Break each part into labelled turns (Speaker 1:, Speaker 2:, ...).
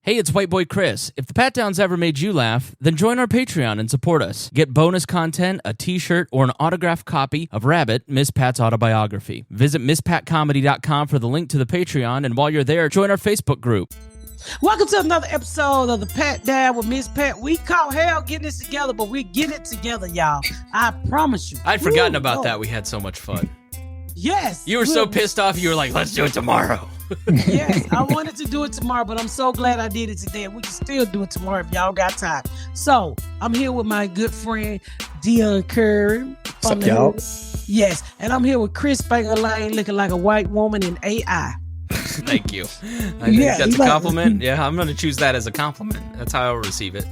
Speaker 1: Hey, it's White Boy Chris. If the Pat Downs ever made you laugh, then join our Patreon and support us. Get bonus content, a t-shirt, or an autographed copy of Rabbit, Miss Pat's autobiography. Visit MissPatComedy.com for the link to the Patreon, and while you're there, join our Facebook group.
Speaker 2: Welcome to another episode of the Pat Down with Miss Pat. We call hell getting this together, but we get it together, y'all. I promise you.
Speaker 1: I'd forgotten about that. We had so much fun.
Speaker 2: Yes.
Speaker 1: You were so pissed off, you were like, let's do it tomorrow.
Speaker 2: Yes, I wanted to do it tomorrow, but I'm so glad I did it today. We can still do it tomorrow if y'all got time. So, I'm here with my good friend, Dion Curry.
Speaker 3: What's up, y'all?
Speaker 2: Yes, and I'm here with Chris Baker Lane looking like a white woman in AI.
Speaker 1: Thank you. I think that's a compliment. Yeah, I'm going to choose that as a compliment. That's how I'll receive it.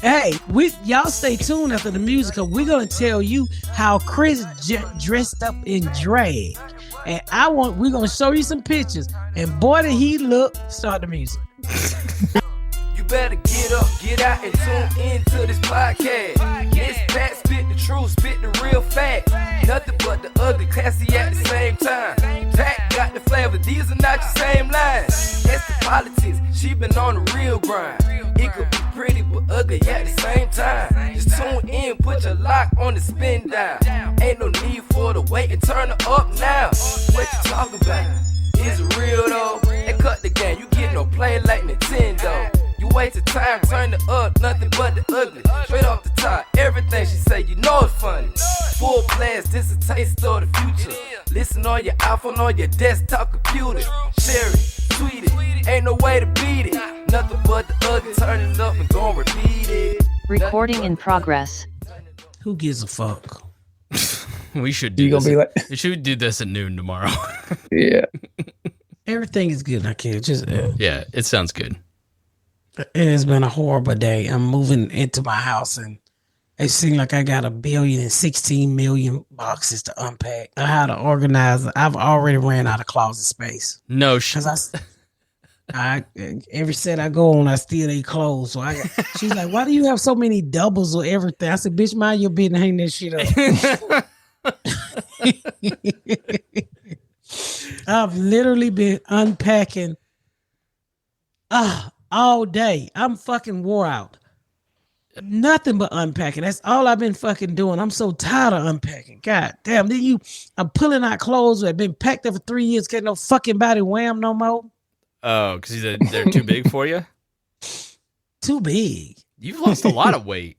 Speaker 2: Hey, y'all stay tuned after the music, because we're going to tell you how Chris dressed up in drag. And we're going to show you some pictures. And boy, did he look. Start the music.
Speaker 4: You better get up, get out, and tune into this podcast. Miss Pat spit the truth, spit the real fact. Nothing but the ugly, classy at the same time. Pat got the flavor, these are not your same lines. That's the politics, she been on the real grind. It could be pretty but ugly at the same time. Just tune in, put your lock on the spin down. Ain't no need for the wait and turn it up now. What you talking about? Is it real though? And cut the game, you get no play like Nintendo. You wasted time, turn it up, nothing but the ugly. Straight off the top, everything she say, you know it's funny. Full blast, this a taste of the future. Listen on your iPhone, on your desktop computer. Share it, tweet it, ain't no way to beat it. Nothing but the ugly, turn it up and gon' repeat it.
Speaker 5: Recording in progress.
Speaker 2: Who gives a fuck?
Speaker 1: We should do this. We should do this at noon tomorrow.
Speaker 3: Yeah.
Speaker 2: Everything is good. I can't just.
Speaker 1: Yeah, it sounds good.
Speaker 2: It has been a horrible day. I'm moving into my house, and it seems like I got 1,016 million boxes to unpack. I had to organize. I've already ran out of closet space.
Speaker 1: No,
Speaker 2: because I every set I go on, I still need clothes. So she's like, "Why do you have so many doubles or everything?" I said, "Bitch, mind your business, hang that shit up." I've literally been unpacking all day. I'm fucking wore out. Nothing but unpacking. That's all I've been fucking doing. I'm so tired of unpacking. God damn. Then I'm pulling out clothes that have been packed up for 3 years. Can't no fucking body wham no more.
Speaker 1: Oh, because they're too big for you?
Speaker 2: Too big.
Speaker 1: You've lost a lot of weight.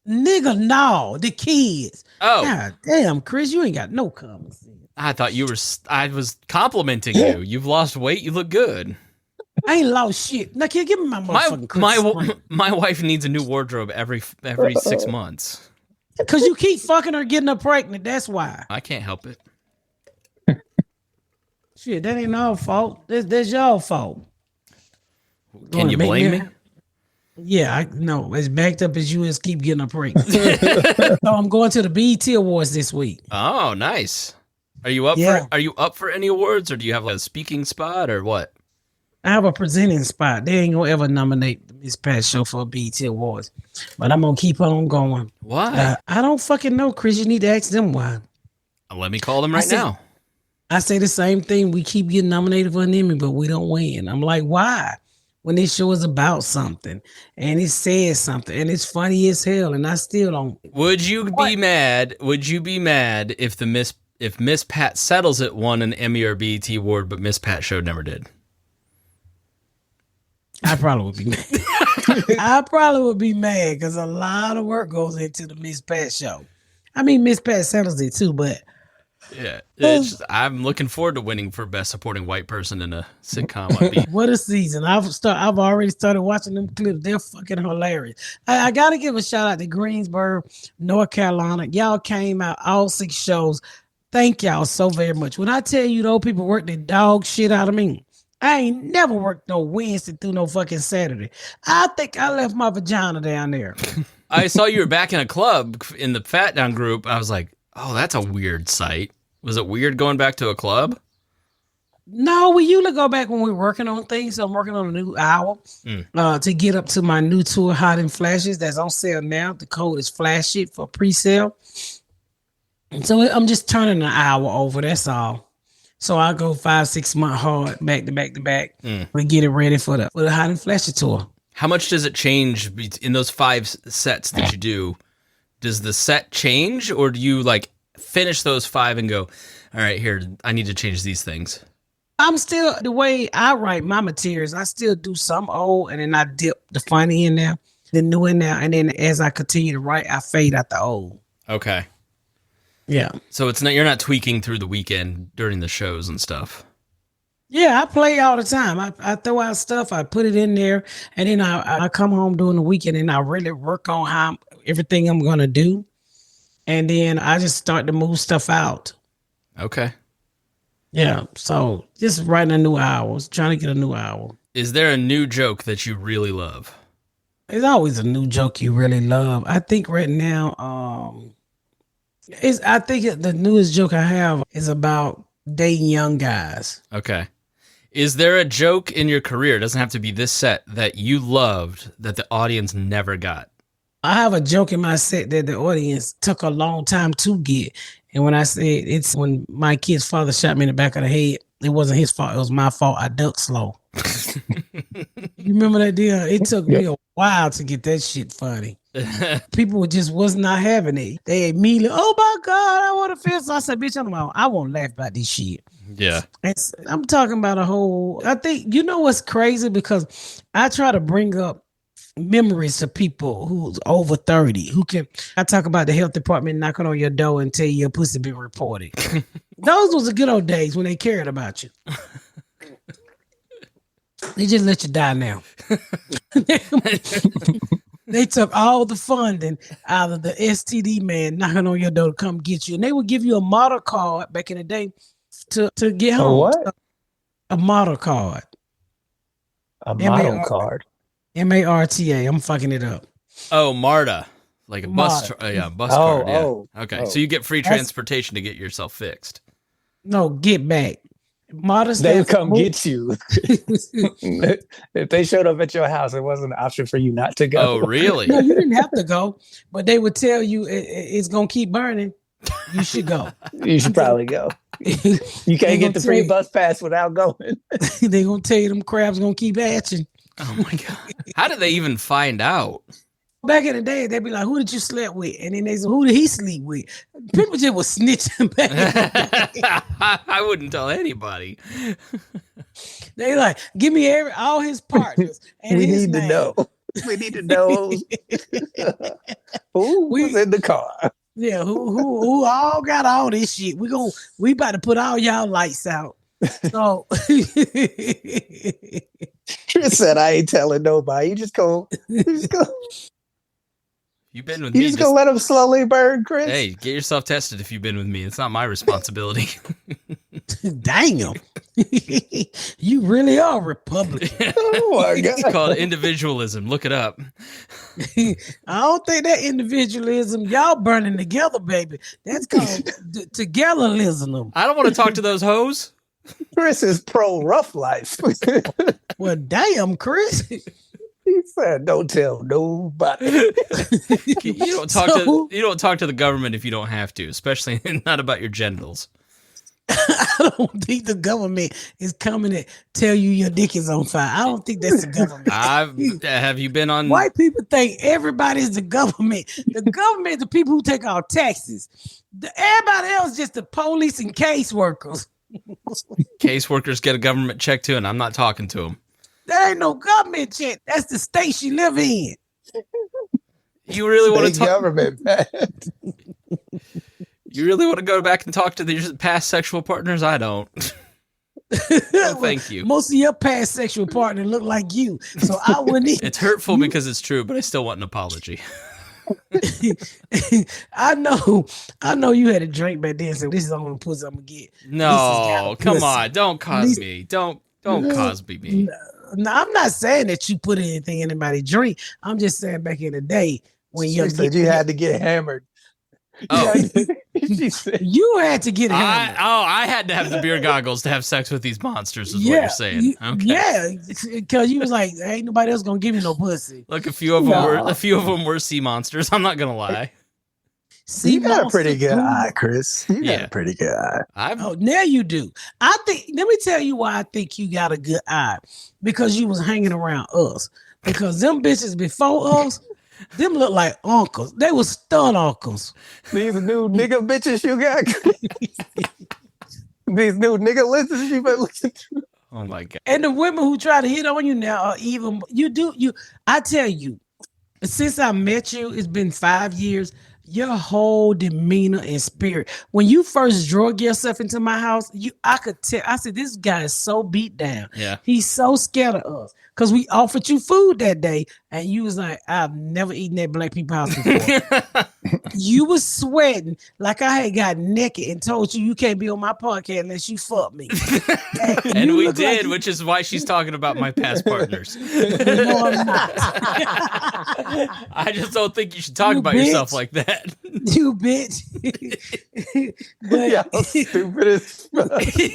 Speaker 2: Nigga, no. The kids.
Speaker 1: Oh.
Speaker 2: God damn, Chris, you ain't got no common sense.
Speaker 1: I thought I was complimenting you. You've lost weight. You look good.
Speaker 2: I ain't lost shit. Now, can you give me my motherfucking
Speaker 1: my wife needs a new wardrobe every 6 months.
Speaker 2: Because you keep fucking her, getting her pregnant. That's why.
Speaker 1: I can't help it.
Speaker 2: Shit, that ain't our fault. That's y'all fault.
Speaker 1: Can you blame me?
Speaker 2: Yeah, I know. As backed up as you is, keep getting her pregnant. So I'm going to the BET Awards this week.
Speaker 1: Oh, nice. Are you up for any awards, or do you have like a speaking spot, or what?
Speaker 2: I have a presenting spot. They ain't gonna ever nominate the Miss Pat show for a BET Awards, but I'm gonna keep on going.
Speaker 1: Why?
Speaker 2: I don't fucking know, Chris. You need to ask them why.
Speaker 1: Let me call them now.
Speaker 2: I say the same thing. We keep getting nominated for an Emmy, but we don't win. I'm like, why? When this show is about something and it says something and it's funny as hell, and I still don't.
Speaker 1: Would you be mad? Would you be mad if Miss Pat Settles It won an Emmy or BET award, but Miss Pat show never did?
Speaker 2: I probably would be mad. I probably would be mad because a lot of work goes into the Miss Pat show. I mean, Miss Pat settles it too, but
Speaker 1: yeah, I'm looking forward to winning for best supporting white person in a sitcom.
Speaker 2: What a season! I've already started watching them clips. They're fucking hilarious. I gotta give a shout out to Greensboro, North Carolina. Y'all came out all 6 shows. Thank y'all so very much. When I tell you those people worked the dog shit out of me, I ain't never worked no Wednesday through no fucking Saturday. I think I left my vagina down there.
Speaker 1: I saw you were back in a club in the Fat Down group. I was like, oh, that's a weird sight. Was it weird going back to a club?
Speaker 2: No, we usually go back when we're working on things. So I'm working on a new album to get up to my new tour, Hot and Flashes. That's on sale now. The code is Flash It for pre-sale. And so I'm just turning an hour over. That's all. So I go 5-6 month hard back to back to back.
Speaker 1: Mm.
Speaker 2: We get it ready for the Hot and Flashy tour.
Speaker 1: How much does it change in those 5 sets that you do? Does the set change, or do you like finish those 5 and go, all right, here, I need to change these things?
Speaker 2: I'm still, the way I write my materials, I still do some old and then I dip the funny in there, the new in there. And then as I continue to write, I fade out the old.
Speaker 1: Okay.
Speaker 2: Yeah.
Speaker 1: So you're not tweaking through the weekend during the shows and stuff.
Speaker 2: Yeah, I play all the time. I throw out stuff, I put it in there, and then I come home during the weekend and I really work on everything I'm gonna do. And then I just start to move stuff out.
Speaker 1: Okay.
Speaker 2: Yeah. So just writing a new hour, trying to get a new hour.
Speaker 1: Is there a new joke that you really love?
Speaker 2: There's always a new joke you really love. I think right now, I think the newest joke I have is about dating young guys.
Speaker 1: Okay. Is there a joke in your career, it doesn't have to be this set, that you loved that the audience never got?
Speaker 2: I have a joke in my set that the audience took a long time to get. And when I said it's when my kid's father shot me in the back of the head, it wasn't his fault. It was my fault. I ducked slow. You remember that deal? It took me a while to get that shit funny. People was not having it. They immediately, oh my God, I want to feel. So I said, bitch, I won't laugh about this shit.
Speaker 1: Yeah.
Speaker 2: I'm talking about I think, you know what's crazy? Because I try to bring up memories to people who's over 30 I talk about the health department knocking on your door and tell you your pussy been reported. Those was the good old days when they cared about you. They just let you die now. They took all the funding out of the STD man knocking on your door to come get you. And they would give you a model card back in the day to get home.
Speaker 3: What?
Speaker 2: A model card.
Speaker 3: A model card.
Speaker 2: MARTA. I'm fucking it up.
Speaker 1: Oh, MARTA. Like a bus card. Yeah. Okay. So you get free transportation to get yourself fixed.
Speaker 2: No, get back. Modest.
Speaker 3: They would come get you. If they showed up at your house, it wasn't an option for you not to go.
Speaker 1: Oh, really?
Speaker 2: No, you didn't have to go, but they would tell you it's gonna keep burning. You should go.
Speaker 3: You should probably go. You can't get the free bus pass without going.
Speaker 2: They gonna tell you them crabs gonna keep hatching.
Speaker 1: Oh my God. How did they even find out?
Speaker 2: Back in the day, they'd be like, who did you sleep with? And then they said, who did he sleep with? People just was snitching back in the day.
Speaker 1: I wouldn't tell anybody.
Speaker 2: They like, give me all his partners. And
Speaker 3: We
Speaker 2: his
Speaker 3: need to
Speaker 2: name.
Speaker 3: know. We need to know who was in the car.
Speaker 2: Yeah, who all got all this shit. We about to put all y'all lights out. So
Speaker 3: Chris said, I ain't telling nobody. You just go.
Speaker 1: You've been with
Speaker 3: You
Speaker 1: me.
Speaker 3: just gonna let them slowly burn, Chris?
Speaker 1: Hey, get yourself tested if you've been with me. It's not my responsibility.
Speaker 2: damn. You really are Republican.
Speaker 3: Oh my God.
Speaker 1: It's called individualism. Look it up.
Speaker 2: I don't think that individualism, y'all burning together, baby. That's called togetherism.
Speaker 1: I don't want to talk to those hoes.
Speaker 3: Chris is pro rough life.
Speaker 2: Well, damn, Chris.
Speaker 3: He said, "Don't tell nobody."
Speaker 1: You don't talk to the government if you don't have to, especially not about your genitals.
Speaker 2: I don't think the government is coming to tell you your dick is on fire. I don't think that's the government.
Speaker 1: Have you been on?
Speaker 2: White people think everybody's the government. The government is the people who take our taxes. Everybody else just the police and caseworkers.
Speaker 1: Caseworkers get a government check too, and I'm not talking to them.
Speaker 2: That ain't no government check. That's the state you live in.
Speaker 1: You really want to talk?
Speaker 3: Government, man.
Speaker 1: You really want to go back and talk to your past sexual partners? I don't. No, thank you.
Speaker 2: Most of your past sexual partner look like you, so I wouldn't.
Speaker 1: It's hurtful because it's true, but I still want an apology.
Speaker 2: I know you had a drink back then, so this is the only pussy I'm gonna get.
Speaker 1: No, come on, don't Cosby. Don't Cosby me.
Speaker 2: No, I'm not saying that you put anything in anybody's drink. I'm just saying back in the day when
Speaker 3: She said you had to get hammered.
Speaker 1: Oh.
Speaker 3: She said,
Speaker 2: you had to get hammered.
Speaker 1: I had to have the beer goggles to have sex with these monsters, is what you're saying. Okay.
Speaker 2: Yeah, because you was like, ain't nobody else gonna give me no pussy.
Speaker 1: Look, a few of them were sea monsters. I'm not gonna lie.
Speaker 2: See,
Speaker 3: You got a
Speaker 2: monster
Speaker 3: pretty good
Speaker 2: Google.
Speaker 3: eye, Chris. You got
Speaker 1: Yeah.
Speaker 3: a pretty good eye.
Speaker 2: Oh, now you do. I think. Let me tell you why I think you got a good eye. Because you was hanging around us. Because them bitches before us, them look like uncles. They was stunt uncles.
Speaker 3: These new nigga bitches you got. These new nigga lenses you been looking through.
Speaker 1: Oh my God.
Speaker 2: And the women who try to hit on you now are even. I tell you, since I met you, it's been 5 years. Your whole demeanor and spirit. When you first drug yourself into my house, I could tell. I said, this guy is so beat down.
Speaker 1: Yeah.
Speaker 2: He's so scared of us. Because we offered you food that day, and you was like, I've never eaten at black people's house before. You was sweating like I had got naked and told you can't be on my podcast unless you fuck me.
Speaker 1: And
Speaker 2: you
Speaker 1: we
Speaker 2: look
Speaker 1: did,
Speaker 2: like
Speaker 1: which is why she's talking about my past partners.
Speaker 2: No, I'm not.
Speaker 1: I just don't think you should talk
Speaker 2: You
Speaker 1: about
Speaker 2: bitch.
Speaker 1: yourself like that.
Speaker 2: You bitch. But
Speaker 3: Y'all stupid as fuck. He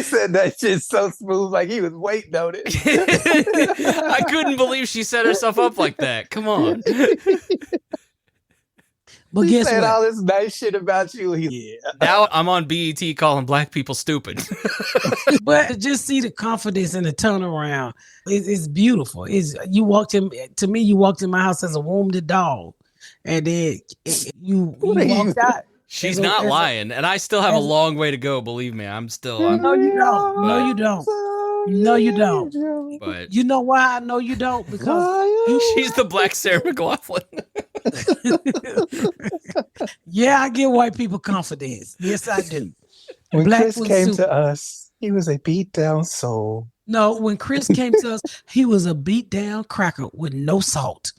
Speaker 3: said that shit so smooth, like he was waiting on it.
Speaker 1: I couldn't believe she set herself up like that. Come on.
Speaker 2: But
Speaker 3: He
Speaker 2: guess
Speaker 3: said
Speaker 2: what?
Speaker 3: all this nice shit about you. Yeah.
Speaker 1: Now I'm on BET calling black people stupid.
Speaker 2: But to just see the confidence and the turnaround, it's beautiful. You walked in my house as a wounded dog, and then you walked out.
Speaker 1: She's
Speaker 2: As a-
Speaker 1: not
Speaker 2: as a-
Speaker 1: lying, and I still have a
Speaker 2: as a-
Speaker 1: long way to go. Believe me, I'm still.
Speaker 2: No, you don't. No, you don't. No, you don't.
Speaker 1: But
Speaker 2: You know why I know you don't? Because
Speaker 1: she's the black Sarah McLaughlin.
Speaker 2: yeah, I give white people confidence. Yes, I do.
Speaker 3: When
Speaker 2: Black
Speaker 3: Chris
Speaker 2: was
Speaker 3: came
Speaker 2: super.
Speaker 3: to us, he was a beat down soul.
Speaker 2: No, when Chris came to us, he was a beat down cracker with no salt.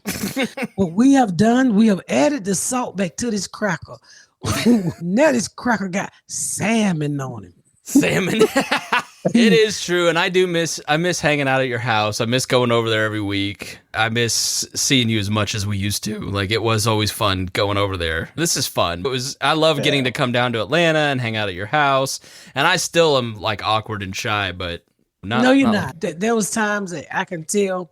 Speaker 2: What we have done, we have added the salt back to this cracker. Now this cracker got salmon on him.
Speaker 1: Salmon. It is true, and I miss hanging out at your house. I miss going over there every week. I miss seeing you as much as we used to. Like, it was always fun going over there. This is fun. I love getting to come down to Atlanta and hang out at your house. And I still am like awkward and shy, but
Speaker 2: No, you're not. There was times that I can tell,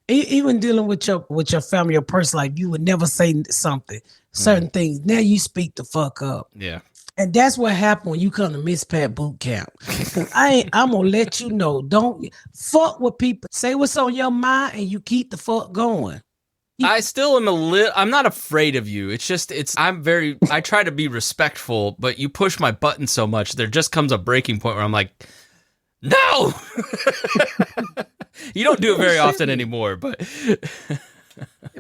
Speaker 2: even dealing with your family or personal life, you would never say certain things. Now you speak the fuck up.
Speaker 1: Yeah.
Speaker 2: And that's what happened when you come to Miss Pat boot camp. I'm gonna let you know. Don't fuck with people. Say what's on your mind and you keep the fuck going.
Speaker 1: I still am I'm not afraid of you. It's just, I try to be respectful, but you push my button so much, there just comes a breaking point where I'm like, no! You don't do it very often anymore, but.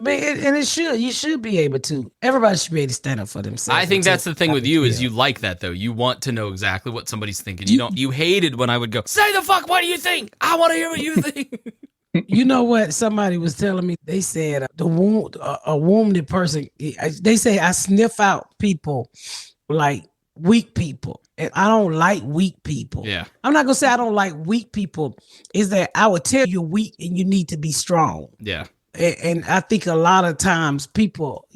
Speaker 2: And you should be able to. Everybody should be able to stand up for themselves.
Speaker 1: I think that's the thing with you is you like that though. You want to know exactly what somebody's thinking. You hated when I would go, say the fuck, what do you think? I want to hear what you think.
Speaker 2: You know what? Somebody was telling me, they said a wounded person, they say I sniff out people like weak people. And I don't like weak people.
Speaker 1: Yeah.
Speaker 2: I'm not going to say I don't like weak people. Is that I would tell you weak and you need to be strong.
Speaker 1: Yeah.
Speaker 2: And I think a lot of times people,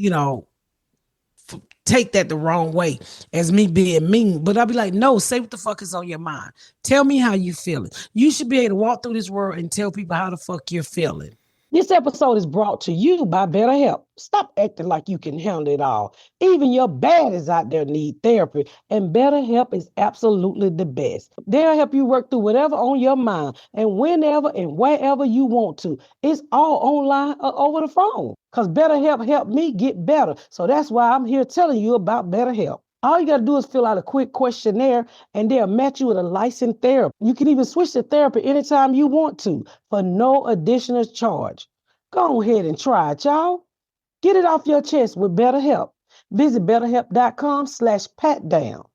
Speaker 2: take that the wrong way as me being mean. But I'll be like, no, say what the fuck is on your mind. Tell me how you feeling. You should be able to walk through this world and tell people how the fuck you're feeling.
Speaker 6: This episode is brought to you by BetterHelp. Stop acting like you can handle it all. Even your baddies out there need therapy, and BetterHelp is absolutely the best. They'll help you work through whatever on your mind and whenever and wherever you want to. It's all online or over the phone, because BetterHelp helped me get better. So that's why I'm here telling you about BetterHelp. All you got to do is fill out a quick questionnaire and they'll match you with a licensed therapist. You can even switch to therapy anytime you want to for no additional charge. Go ahead and try it, y'all. Get it off your chest with BetterHelp. Visit betterhelp.com/patdown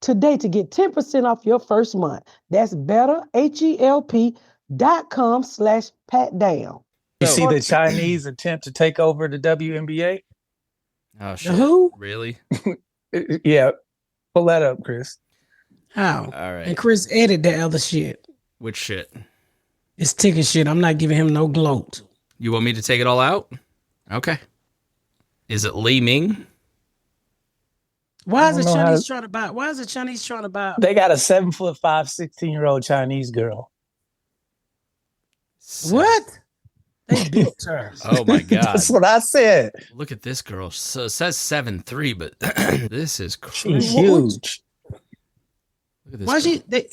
Speaker 6: today to get 10% off your first month. That's betterhelp.com/patdown.
Speaker 3: You see the Chinese attempt to take over the WNBA?
Speaker 1: Oh, shit.
Speaker 2: Who?
Speaker 1: Really?
Speaker 3: Yeah. Pull that up, Chris.
Speaker 2: How?
Speaker 1: All right.
Speaker 2: And Chris edited that other shit.
Speaker 1: Which shit?
Speaker 2: It's ticket shit. I'm not giving him no gloat.
Speaker 1: You want me to take it all out? Okay. Is it Li Ming?
Speaker 2: Why is the
Speaker 3: don't know
Speaker 2: Chinese trying to buy? Why is the Chinese trying to buy?
Speaker 3: They got a 7'5", 16-year-old Chinese girl.
Speaker 2: What? They built her.
Speaker 1: Oh my God.
Speaker 3: That's what I said.
Speaker 1: Look at this girl. So it says 7'3", but this is crazy.
Speaker 3: She's huge.
Speaker 1: Look at this
Speaker 2: Why
Speaker 1: girl.
Speaker 2: she? They,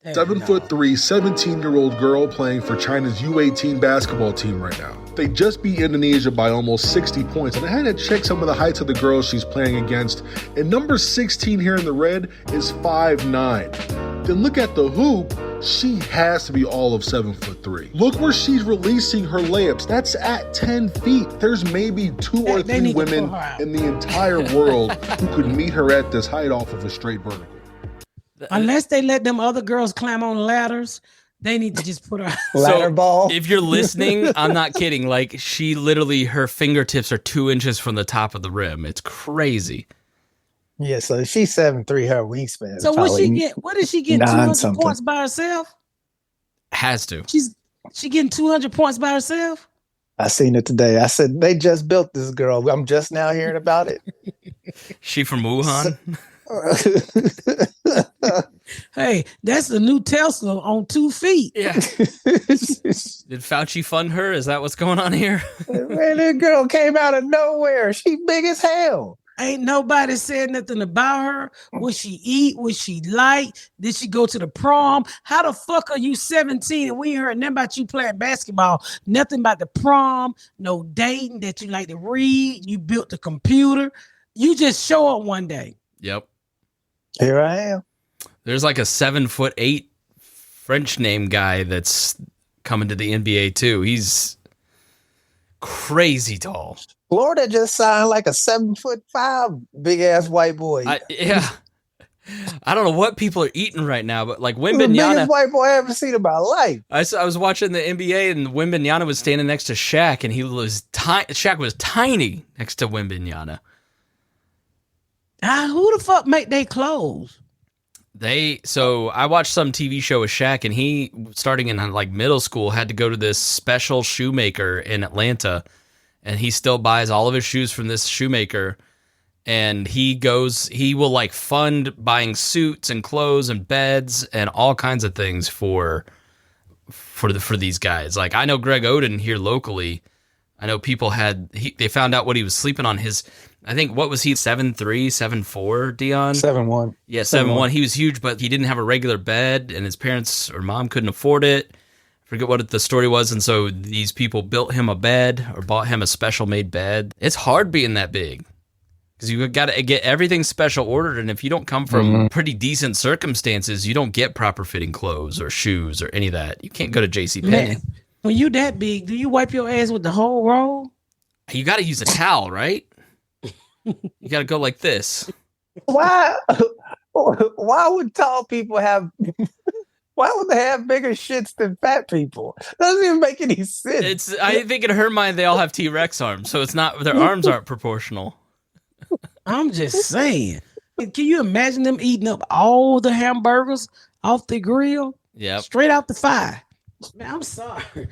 Speaker 7: 7'3", 17-year-old girl playing for China's U18 basketball team right now. They just beat Indonesia by almost 60 points, and I had to check some of the heights of the girls she's playing against. And number 16 here in the red is 5'9". Then look at the hoop. She has to be all of 7'3". Look where she's releasing her layups. That's at 10 feet. There's maybe 2 or 3 women in the entire world who could meet her at this height off of a straight vertical.
Speaker 2: Unless they let them other girls climb on ladders, they need to just put her.
Speaker 3: Ladder ball.
Speaker 1: If you're listening, I'm not kidding. Like, she literally, her fingertips are 2 inches from the top of the rim. It's crazy.
Speaker 3: Yeah, so she's 7'3", her wingspan. is
Speaker 2: So what she
Speaker 3: probably
Speaker 2: get? What did she get?
Speaker 3: 9
Speaker 2: 200
Speaker 3: something.
Speaker 2: points by herself?
Speaker 1: Has to.
Speaker 2: She getting 200 points by herself?
Speaker 3: I seen it today. I said, they just built this girl. I'm just now hearing about it.
Speaker 1: She from Wuhan?
Speaker 2: Hey, that's the new Tesla on 2 feet.
Speaker 1: Yeah. Did Fauci fund her? Is that what's going on here?
Speaker 3: Man, this girl came out of nowhere. She big as hell.
Speaker 2: Ain't nobody said nothing about her. What she eat? What she like? Did she go to the prom? How the fuck are you 17 and we ain't heard nothing about you playing basketball? Nothing about the prom, no dating that you like to read. You built the computer. You just show up one day.
Speaker 1: Yep.
Speaker 3: Here I am.
Speaker 1: There's like a 7'8" French name guy that's coming to the NBA too. He's crazy tall.
Speaker 3: Florida just signed like a 7'5" big ass white boy.
Speaker 1: Yeah. I don't know what people are eating right now, but like
Speaker 3: the biggest
Speaker 1: Wembanyama.
Speaker 3: white boy I ever seen in my life.
Speaker 1: I was watching the NBA and Wembanyama was standing next to Shaq, and he was Shaq was tiny next to Wembanyama.
Speaker 2: Who the fuck make they clothes?
Speaker 1: So I watched some TV show with Shaq, and he, starting in like middle school, had to go to this special shoemaker in Atlanta, and he still buys all of his shoes from this shoemaker. And he will like fund buying suits and clothes and beds and all kinds of things for these guys. Like, I know Greg Oden here locally. I know people they found out what he was sleeping on. I think, what was he, 7'3", 7'4", Dion?
Speaker 3: 7'1".
Speaker 1: Yeah, 7'1". He was huge, but he didn't have a regular bed, and his parents or mom couldn't afford it. I forget what the story was, and so these people built him a bed or bought him a special made bed. It's hard being that big because you got to get everything special ordered, and if you don't come from pretty decent circumstances, you don't get proper fitting clothes or shoes or any of that. You can't go to JCPenney.
Speaker 2: Man, when you that big, do you wipe your ass with the whole roll?
Speaker 1: You got to use a towel, right? You got to go like this.
Speaker 3: Why would tall people have... Why would they have bigger shits than fat people? Doesn't even make any sense.
Speaker 1: I think in her mind they all have T-Rex arms, so it's not, their arms aren't proportional.
Speaker 2: I'm just saying. Can you imagine them eating up all the hamburgers off the grill?
Speaker 1: Yep.
Speaker 2: Straight out the fire. Man, I'm sorry.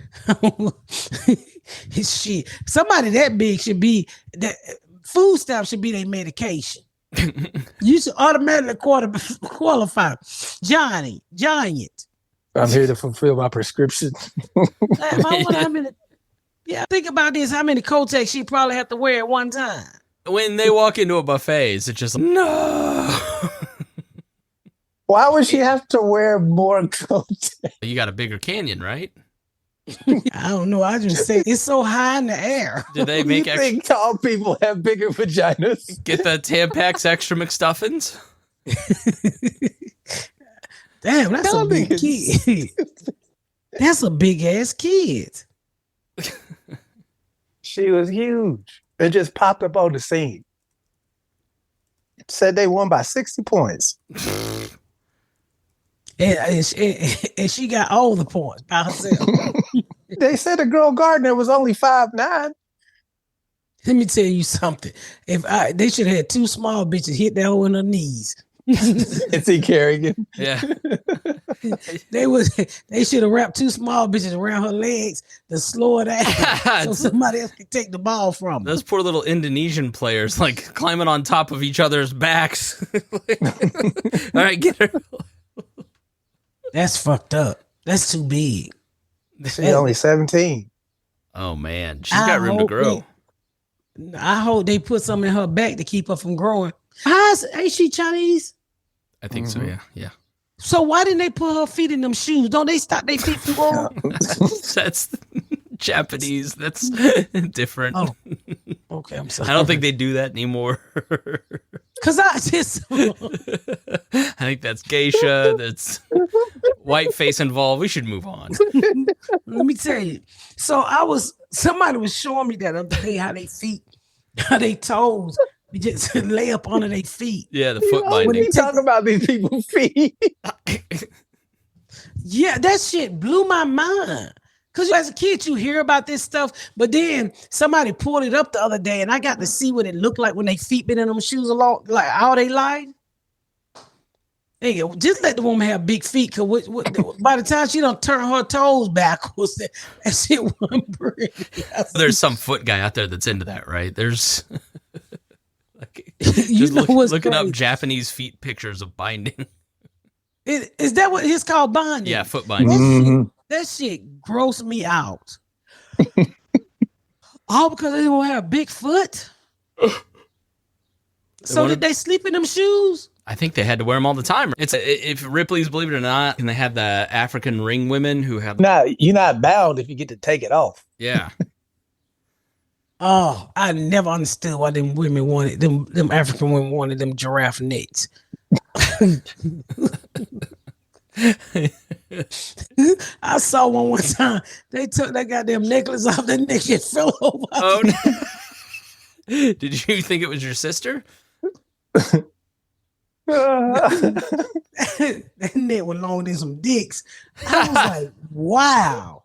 Speaker 2: Shit. Somebody that big should be that food stamps should be their medication. You should automatically qualify. Giant.
Speaker 3: I'm here to fulfill my prescription.
Speaker 2: Think about this. How many Kotex she probably have to wear at one time?
Speaker 1: When they walk into a buffet, it's just like, no.
Speaker 3: Why would she have to wear more clothes?
Speaker 1: You got a bigger canyon, right?
Speaker 2: I don't know. I just say it's so high in the air.
Speaker 1: Did they make
Speaker 3: You think tall people have bigger vaginas?
Speaker 1: get the Tampax extra McStuffins?
Speaker 2: Damn, that's a big kid. That's a big ass kid.
Speaker 3: She was huge. It just popped up on the scene. Said they won by 60 points.
Speaker 2: And she got all the points by herself.
Speaker 3: They said the girl Gardner was only 5'9".
Speaker 2: Let me tell you something. They should have had 2 small bitches hit that hole in her knees.
Speaker 3: Is he Kerrigan?
Speaker 1: Yeah.
Speaker 2: They should have wrapped 2 small bitches around her legs to slow her down so somebody else could take the ball from her.
Speaker 1: Those poor little Indonesian players, like climbing on top of each other's backs. All right, get her.
Speaker 2: That's fucked up. That's too big.
Speaker 3: She's only 17.
Speaker 1: Oh man, she's got room to grow.
Speaker 2: I hope they put something in her back to keep her from growing. Ain't she Chinese?
Speaker 1: I think so. Yeah.
Speaker 2: So why didn't they put her feet in them shoes? Don't they stop their feet from growing?
Speaker 1: That's Japanese. That's different.
Speaker 2: Oh, okay. I'm sorry.
Speaker 1: I don't think they do that anymore.
Speaker 2: Cause I just,
Speaker 1: I think that's geisha. That's white face involved. We should move on.
Speaker 2: let me tell you. So somebody was showing me that other day how they toes, you just lay up under their feet.
Speaker 1: Yeah, the foot
Speaker 3: When
Speaker 1: binding.
Speaker 3: you talk about these people's feet,
Speaker 2: Yeah, that shit blew my mind. Cause as a kid, you hear about this stuff, but then somebody pulled it up the other day, and I got to see what it looked like when they feet been in them shoes like all they life. There you go. Just let the woman have big feet, cause by the time she don't turn her toes backwards, that shit wasn't pretty.
Speaker 1: There's some foot guy out there that's into that, right? There's
Speaker 2: You know what's
Speaker 1: looking up
Speaker 2: crazy?
Speaker 1: Japanese feet pictures of binding.
Speaker 2: Is that what it's called, bonding?
Speaker 1: Yeah, foot binding.
Speaker 2: That shit grossed me out. All because they don't have big foot. So did they sleep in them shoes?
Speaker 1: I think they had to wear them all the time. It's if Ripley's Believe It or Not, and they have the African ring women who have.
Speaker 3: you're not bound if you get to take it off.
Speaker 1: Yeah.
Speaker 2: Oh, I never understood why them women wanted them African women wanted them giraffe necks. I saw one time. They took that goddamn necklace off their neck and fell over.
Speaker 1: Oh, no. Did you think it was your sister?
Speaker 3: That
Speaker 2: neck was longer than some dicks. I was like, wow.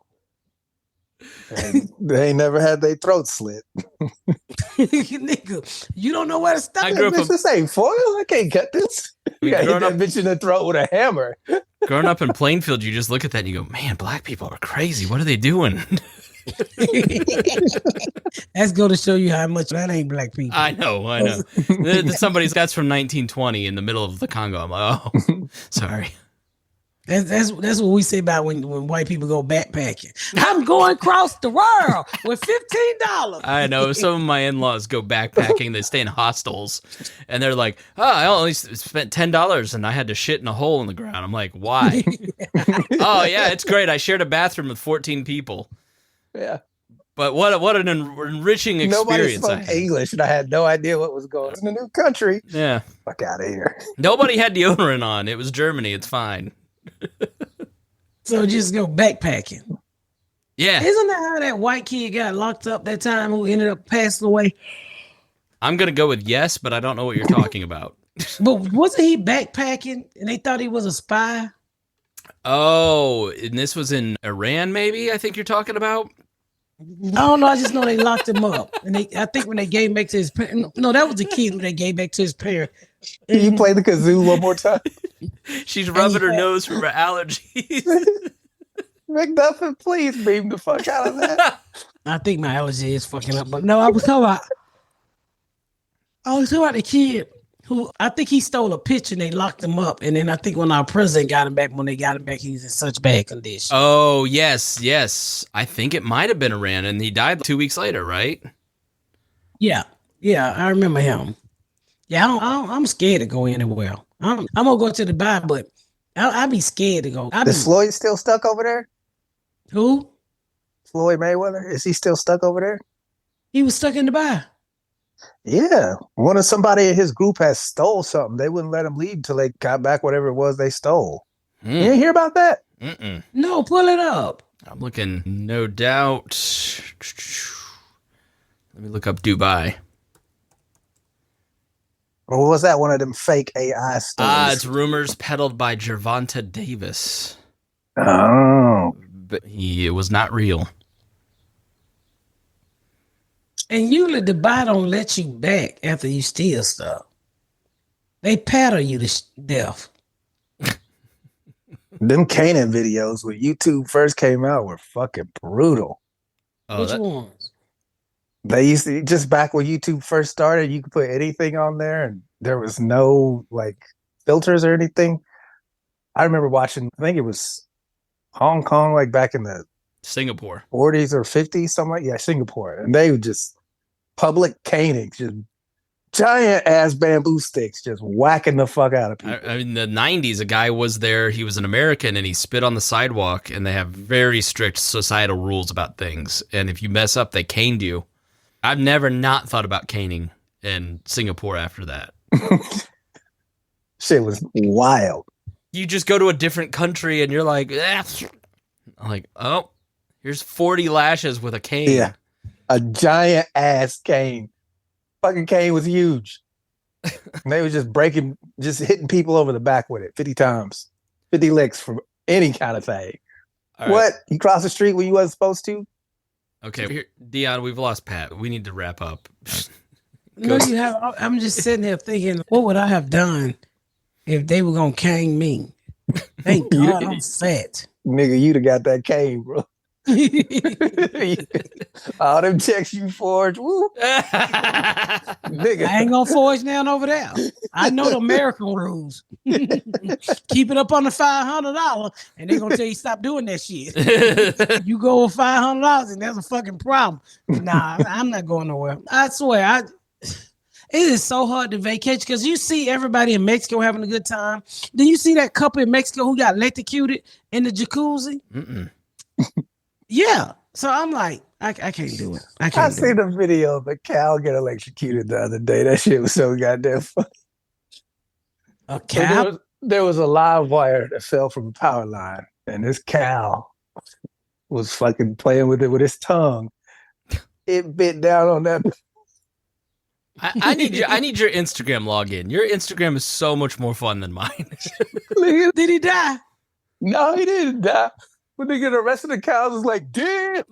Speaker 3: They ain't never had their throat slit.
Speaker 2: Nigga, you don't know where to stop.
Speaker 1: I grew up.
Speaker 3: This ain't foil. I can't cut this. You gotta hit that bitch in the throat with a hammer.
Speaker 1: Growing up in Plainfield, you just look at that and you go, man, black people are crazy. What are they doing?
Speaker 2: That's going to show you how much that ain't black people.
Speaker 1: I know. That's from 1920 in the middle of the Congo. I'm like, oh, sorry.
Speaker 2: That's what we say about when white people go backpacking. I'm going across the world with $15.
Speaker 1: I know. Some of my in-laws go backpacking. They stay in hostels, and they're like, "Oh, I only spent $10, and I had to shit in a hole in the ground." I'm like, "Why?" Oh, yeah, it's great. I shared a bathroom with 14 people.
Speaker 3: Yeah.
Speaker 1: But what an enriching
Speaker 3: Nobody
Speaker 1: experience.
Speaker 3: spoke English, and I had no idea what was going on in a new country.
Speaker 1: Yeah.
Speaker 3: Fuck out of here.
Speaker 1: Nobody had deodorant on. It was Germany. It's fine.
Speaker 2: So just go backpacking.
Speaker 1: Yeah.
Speaker 2: Isn't that how that white kid got locked up that time who ended up passing away?
Speaker 1: I'm going to go with yes, but I don't know what you're talking about.
Speaker 2: But wasn't he backpacking and they thought he was a spy?
Speaker 1: Oh, and this was in Iran, maybe, I think you're talking about?
Speaker 2: I don't know. I just know they locked him up. And I think when they gave him back to his parents, no, that was the kid who they gave back to his parents.
Speaker 3: Can you play the kazoo one more time?
Speaker 1: She's rubbing her nose from her allergies.
Speaker 3: McDuffin, please beam the fuck out of that.
Speaker 2: I think my allergy is fucking up. But no, I was talking about the kid who I think he stole a picture and they locked him up. And then I think when our president got him back, he was in such bad condition.
Speaker 1: Oh, yes. I think it might have been Iran, and he died 2 weeks later, right?
Speaker 2: Yeah, I remember him. Yeah, I'm scared to go anywhere. I'm gonna go to Dubai, but I'll be scared to go.
Speaker 3: Is Floyd still stuck over there?
Speaker 2: Who?
Speaker 3: Floyd Mayweather? Is he still stuck over there?
Speaker 2: He was stuck in Dubai.
Speaker 3: Yeah. Somebody in his group has stole something. They wouldn't let him leave until they got back whatever it was they stole. You didn't hear about that?
Speaker 1: Mm-mm.
Speaker 2: No, pull it up.
Speaker 1: I'm looking, no doubt. Let me look up Dubai.
Speaker 3: Or was that one of them fake AI stories?
Speaker 1: It's rumors peddled by Gervonta Davis.
Speaker 3: Oh.
Speaker 1: But it was not real.
Speaker 2: And usually Dubai don't let you back after you steal stuff. They paddle you to death.
Speaker 3: Them Canaan videos when YouTube first came out were fucking brutal.
Speaker 1: Oh,
Speaker 2: Which ones?
Speaker 3: They used to, just back when YouTube first started, you could put anything on there and there was no like filters or anything. I remember watching, I think it was Hong Kong, like back in the
Speaker 1: Singapore.
Speaker 3: 40s or 50s, something like Singapore. And they were just public caning, just giant ass bamboo sticks, just whacking the fuck out of people.
Speaker 1: I mean, the 90s, a guy was there. He was an American, and he spit on the sidewalk. And they have very strict societal rules about things. And if you mess up, they caned you. I've never not thought about caning in Singapore after that.
Speaker 3: Shit was wild.
Speaker 1: You just go to a different country, and you're like, oh, here's 40 lashes with a cane.
Speaker 3: Yeah, a giant ass cane. Fucking cane was huge. And they was just hitting people over the back with it 50 times. 50 licks from any kind of thing.
Speaker 1: All
Speaker 3: What?
Speaker 1: right.
Speaker 3: You crossed the street when you wasn't supposed to?
Speaker 1: Okay, here, Dion, we've lost Pat. We need to wrap up.
Speaker 2: No, you have. I'm just sitting here thinking, what would I have done if they were gonna cane me? Thank God I'm fat.
Speaker 3: Nigga, you'd have got that cane, bro. All them checks you forged, woo. Nigga.
Speaker 2: I ain't gonna forge down over there. I know the American rules. Keep it up on the $500, and they're gonna tell you stop doing that shit. You go with $500, and there's a fucking problem. Nah, I'm not going nowhere. I swear, it is so hard to vacate because you see everybody in Mexico having a good time. Then you see that couple in Mexico who got electrocuted in the jacuzzi. Yeah. So I'm like, I can't do it. I
Speaker 3: seen a video of a cow get electrocuted the other day. That shit was so goddamn funny.
Speaker 2: A cow?
Speaker 3: There was a live wire that fell from a power line, and this cow was fucking playing with it with his tongue. It bit down on that.
Speaker 1: I need your Instagram login. Your Instagram is so much more fun than mine.
Speaker 2: Did he die?
Speaker 3: No, he didn't die. When they get arrested, the cows was like, damn.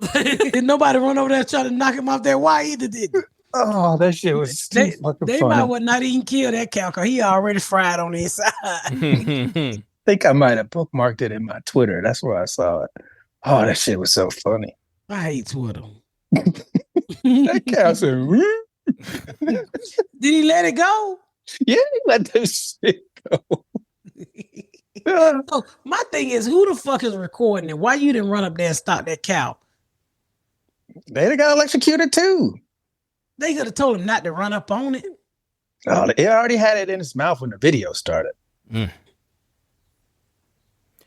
Speaker 2: Did nobody run over there trying to knock him off their wire either, did they?
Speaker 3: Oh, that shit was too fucking
Speaker 2: They
Speaker 3: funny.
Speaker 2: might well not even kill that cow because he already fried on the inside.
Speaker 3: I think I might have bookmarked it in my Twitter. That's where I saw it. Oh, that shit was so funny.
Speaker 2: I hate Twitter.
Speaker 3: That cow said,
Speaker 2: Did he let it go?
Speaker 3: yeah, he let that shit go.
Speaker 2: So my thing is, who the fuck is recording it? Why you didn't run up there and stop that cow?
Speaker 3: They got electrocuted too.
Speaker 2: They could have told him not to run up on it.
Speaker 3: Oh, he already had it in his mouth when the video started.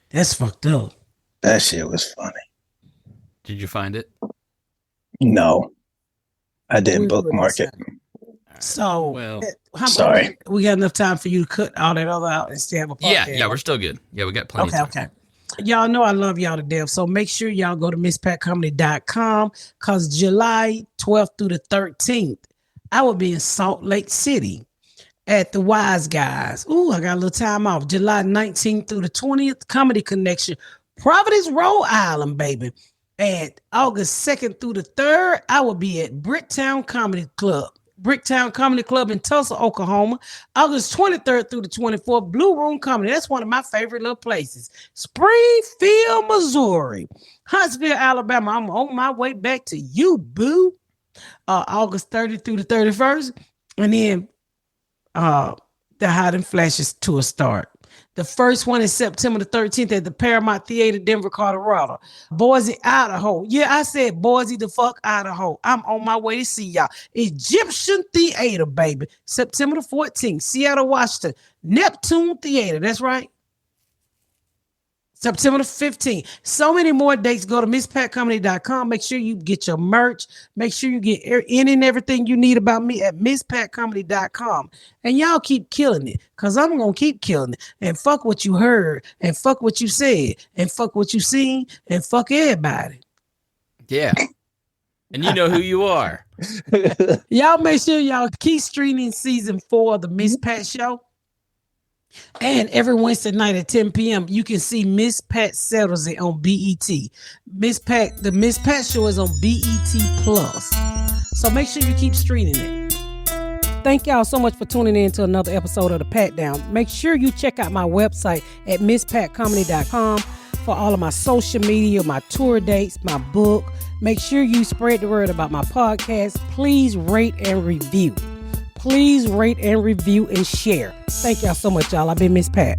Speaker 2: That's fucked up.
Speaker 3: That shit was funny.
Speaker 1: Did you find it?
Speaker 3: No, I didn't bookmark it.
Speaker 2: So,
Speaker 1: Well,
Speaker 3: sorry.
Speaker 2: We got enough time for you to cut all that other out and still have a podcast.
Speaker 1: Yeah, we're still good. Yeah, we got plenty of time.
Speaker 2: Okay. Y'all know I love y'all to death. So make sure y'all go to MissPatComedy.com because July 12th through the 13th, I will be in Salt Lake City at the Wise Guys. Ooh, I got a little time off. July 19th through the 20th, Comedy Connection, Providence, Rhode Island, baby. And August 2nd through the 3rd, I will be at Bricktown Comedy Club in Tulsa, Oklahoma. August 23rd through the 24th, Blue Room Comedy. That's one of my favorite little places. Springfield, Missouri. Huntsville, Alabama. I'm on my way back to you, boo. August 30th through the 31st. And then the Hot and Flashes tour start. The first one is September the 13th at the Paramount Theater, Denver, Colorado. Boise, Idaho. Yeah, I said Boise the fuck Idaho. I'm on my way to see y'all. Egyptian Theater, baby. September the 14th. Seattle, Washington. Neptune Theater. That's right. September the 15th. So many more dates. Go to MissPatComedy.com. Make sure you get your merch. Make sure you get any and everything you need about me at MissPatComedy.com. And y'all keep killing it because I'm going to keep killing it. And fuck what you heard. And fuck what you said. And fuck what you seen. And fuck everybody.
Speaker 1: Yeah. And you know who you are.
Speaker 2: Y'all make sure y'all keep streaming season 4 of the Miss Pat Show. And every Wednesday night at 10 p.m., you can see Miss Pat Settles It on BET. The Miss Pat Show is on BET Plus. So make sure you keep streaming it. Thank y'all so much for tuning in to another episode of The Pat Down. Make sure you check out my website at MissPatComedy.com for all of my social media, my tour dates, my book. Make sure you spread the word about my podcast. Please rate and review. Please rate and review and share. Thank y'all so much, y'all. I've been Miss Pat.